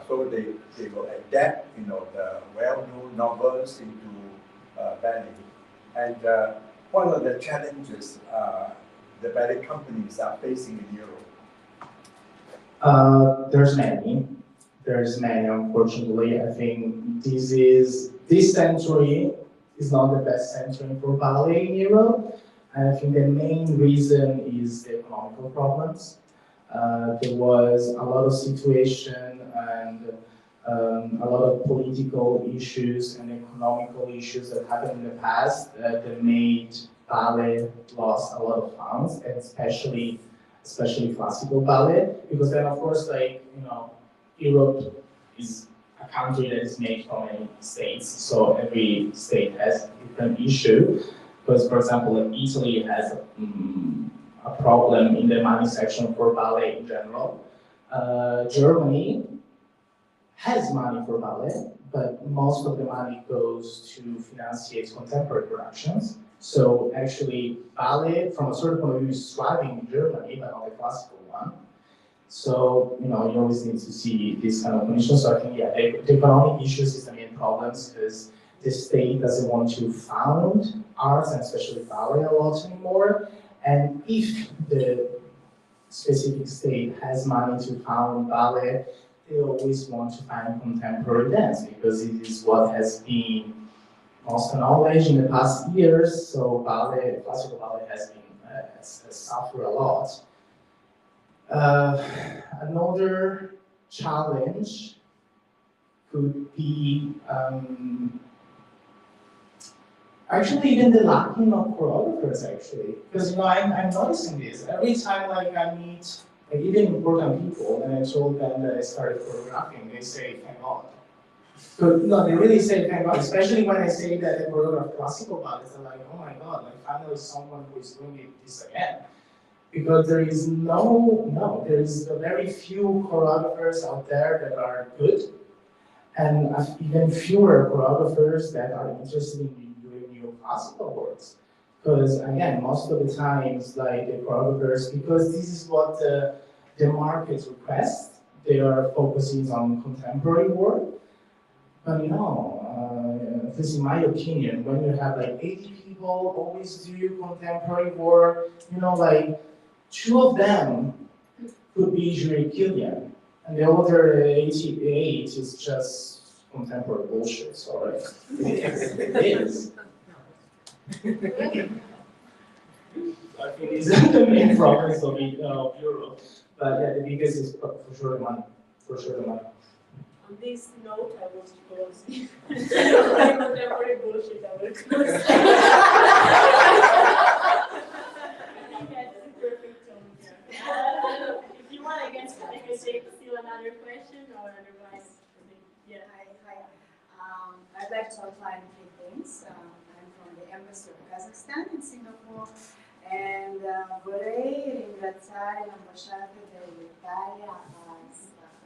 so they will adapt, you know, the well-known novels into ballet. And one of the challenges the ballet companies are facing in Europe. There's many. There's many, unfortunately. I think this century is not the best century for ballet in Europe. And I think the main reason is the economical problems. There was a lot of situation and a lot of political issues and economical issues that happened in the past that made ballet lost a lot of funds, and especially classical ballet, because then of course, like, you know, Europe is a country that is made from many states, so every state has a different issue. Because, for example, like Italy has a problem in the money section for ballet in general. Germany has money for ballet, but most of the money goes to financiate contemporary productions. So actually, ballet, from a certain point of view, is thriving in Germany, but not the classical one. So, you know, you always need to see this kind of conditions. So I think, yeah, the economic issues is the main problems, because the state doesn't want to fund arts, and especially ballet, a lot anymore. And if the specific state has money to fund ballet, they always want to find contemporary dance, because it is what has been most knowledge in the past years. So ballet, classical ballet has been has suffered a lot. Another challenge could be actually even the lacking of choreographers, actually. Because, you know, I'm noticing this. Every time, like, I meet, like, even important people, and I told them that I started choreographing, they say, thank God. So, no, they really say thank God, especially when I say that I choreograph classical ballet. They're like, oh my God, like, finally someone who is doing this again. Because there is there is very few choreographers out there that are good, and even fewer choreographers that are interested in doing new classical works. Because again, most of the times, like the choreographers, because this is what the market requests, they are focusing on contemporary work. But you know, this is my opinion, when you have like 80 people always do contemporary work, you know, like 2 of them could be Jury Killian, And the other 88 is just contemporary bullshit, sorry. It is. I think it's the main province of Europe. But yeah, the biggest is for sure the money. For sure the money. On this note, I want to close. Contemporary bullshit, I will close. I think that's the perfect tone here. If you want, I can take still another question, or otherwise, yeah. Hi. I'd like to outline a few things. I'm from the Embassy of Kazakhstan in Singapore, and vorrei ringraziare l'ambasciata dell'Italia a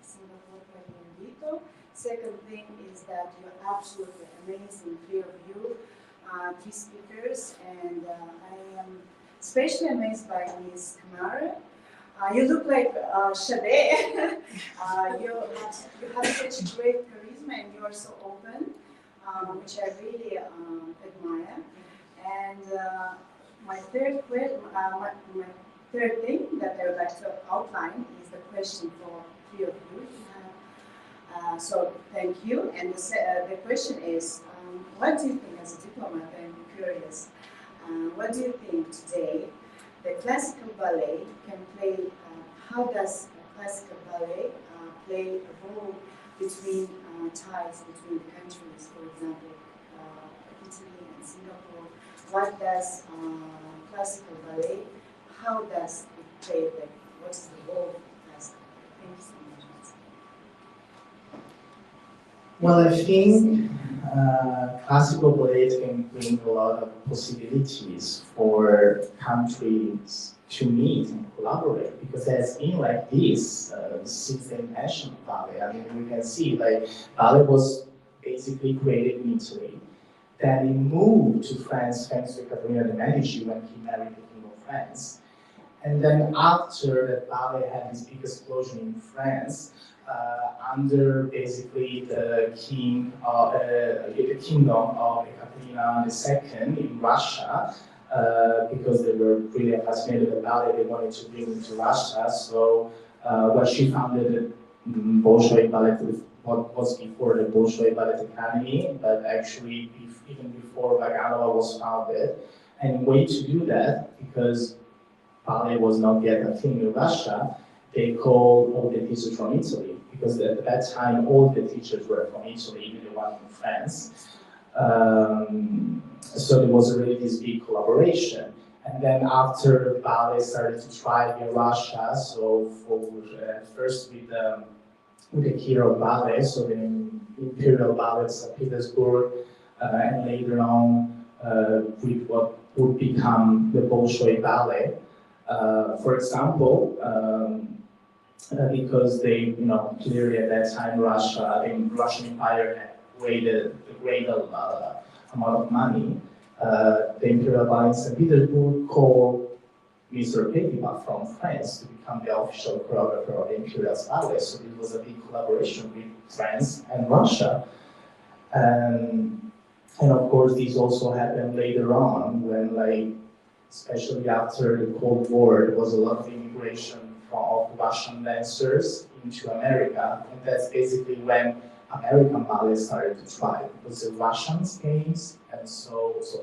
Singapore per l'invito. Second thing is that you're absolutely amazing, three of you, three speakers, and I am especially amazed by Ms. Kamara. You look like Shade. You have such great charisma, and you are so open, which I really admire. And my third thing that I would like to outline is the question for three of you. So thank you. And the question is, what do you think, as a diplomat, I'm curious, what do you think today the classical ballet can play, how does classical ballet play a role between ties between the countries, for example, Italy and Singapore? What does classical ballet, how does it play, what is the role of classical ballet? Thank you so much. Well, I think classical ballet can bring a lot of possibilities for countries to meet and collaborate, because it has been like this since the invention of ballet. I mean, we can see like ballet was basically created in Italy, then it moved to France thanks to Caterina de' Medici when he married the King of France. And then after that, ballet had this big explosion in France, under basically the kingdom of Ekaterina II in Russia, because they were really fascinated with ballet, they wanted to bring it to Russia. So when she founded the Bolshoi Ballet, what was before the Bolshoi Ballet Academy, but actually even before Vaganova was founded. And way to do that, because ballet was not yet a thing in Russia, they called all the teachers from Italy, because at that time all the teachers were from Italy, even the one in France. So there was already this big collaboration. And then after ballet started to thrive in Russia, so for first with the Kirov ballet, so the Imperial Ballet of St. Petersburg, and later on with what would become the Bolshoi Ballet. For example, because they, clearly at that time Russia, the Russian Empire had created a great amount of money. The Imperial Ballet in St. Petersburg called Mr. Petipa from France to become the official choreographer of the Imperial Ballet. So it was a big collaboration with France and Russia. And of course, this also happened later on when, especially after the Cold War, there was a lot of immigration of Russian dancers into America, and that's basically when American ballet started to thrive, because the Russians came, and so it's,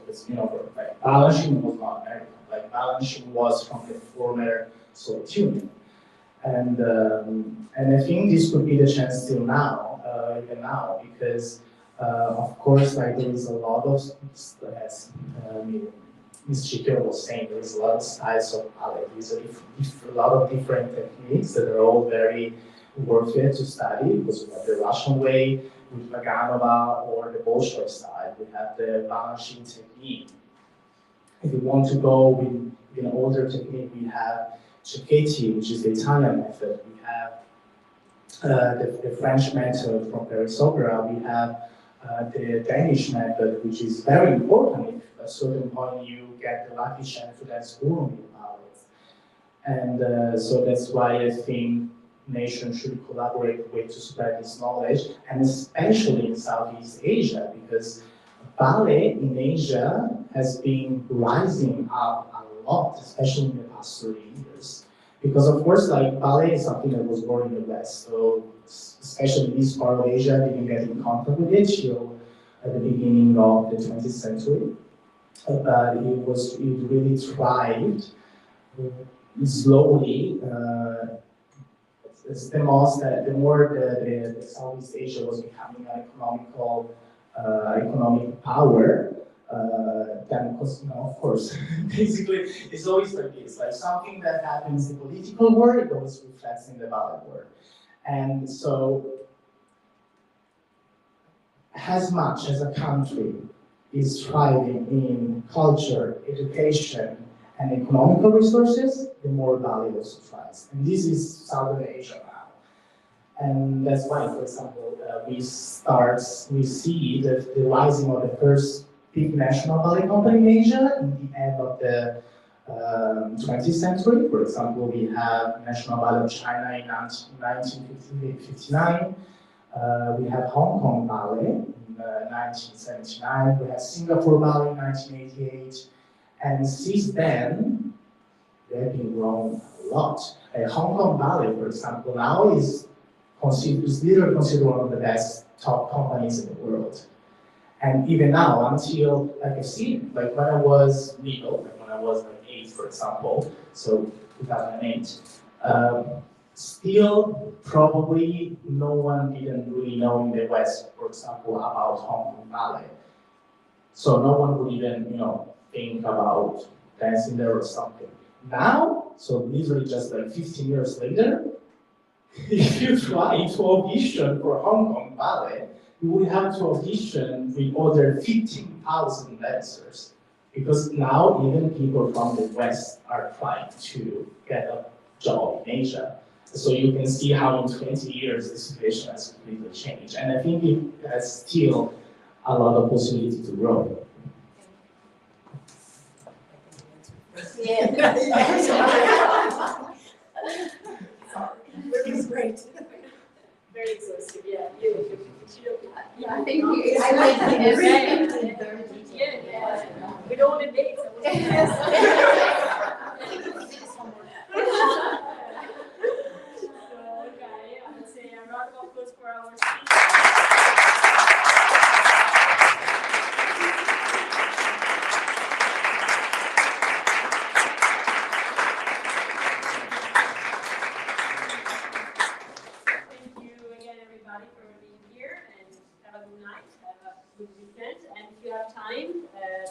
Balanchine was not American, Balanchine was from the former Soviet Union. And I think this could be the chance still now, even now, because of course, there is a lot of, as Ms. Chikyo was saying, there is a lot of styles of ballet. There's a lot of different techniques that are all very worth it to study, because we have the Russian way with Vaganova, or the Bolshoi style. We have the Balanchine technique. If we want to go with an older technique, we have Cecchetti, which is the Italian method. We have the French method from Paris Opera. We have the Danish method, which is very important. If at a certain point you get the lucky chance to dance Urumi ballet. And so that's why I think nations should collaborate with to spread this knowledge, and especially in Southeast Asia, because ballet in Asia has been rising up a lot, especially in the past 30 years. Because of course, like ballet is something that was born in the West, so especially this part of Asia didn't get in contact with it till at the beginning of the 20th century. But it really thrived slowly. The more the Southeast Asia was becoming an economic power, then of course, basically it's always like this. Like something that happens in the political world, it always reflects in the ballet world. And so, as much as a country is thriving in culture, education, and economical resources, the more ballet also thrives. And this is Southern Asia now. And that's why, for example, we see the rising of the first big national ballet company in Asia in the end of the 20th century. For example, we have National Ballet of China in 1959. We have Hong Kong Ballet in 1979. We have Singapore Ballet in 1988. And since then, they have been growing a lot. Hong Kong Ballet, for example, now is literally considered one of the best top companies in the world. And even now, until, like I've seen, like when I was legal, like when I was like 8, for example, so 2008, still probably no one didn't really know in the West, for example, about Hong Kong Ballet. So no one would even, think about dancing there or something. Now, so literally just like 15 years later, if you try to audition for Hong Kong Ballet, you would have to audition with other 15,000 dancers. Because now even people from the West are trying to get a job in Asia. So you can see how in 20 years the situation has completely changed. And I think it has still a lot of possibility to grow. Yeah. Which is great. Very exhaustive, yeah. Yeah, thank you. I like everything. Yeah. With all the dates. Okay, I would say a round of applause for our speakers. For being here, and have a good night, have a good weekend, and if you have time,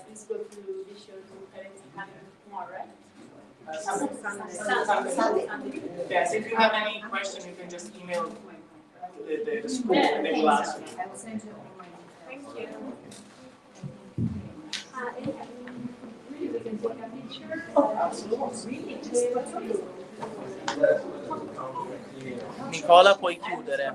please go to the show to Talento tomorrow, right? Sunday. Yes, if you have any question, you can just email the school and they will ask you. I will send you all my details. Thank you. Really, we can take a picture. Oh, absolutely. Really? Nicola, puoi chiudere.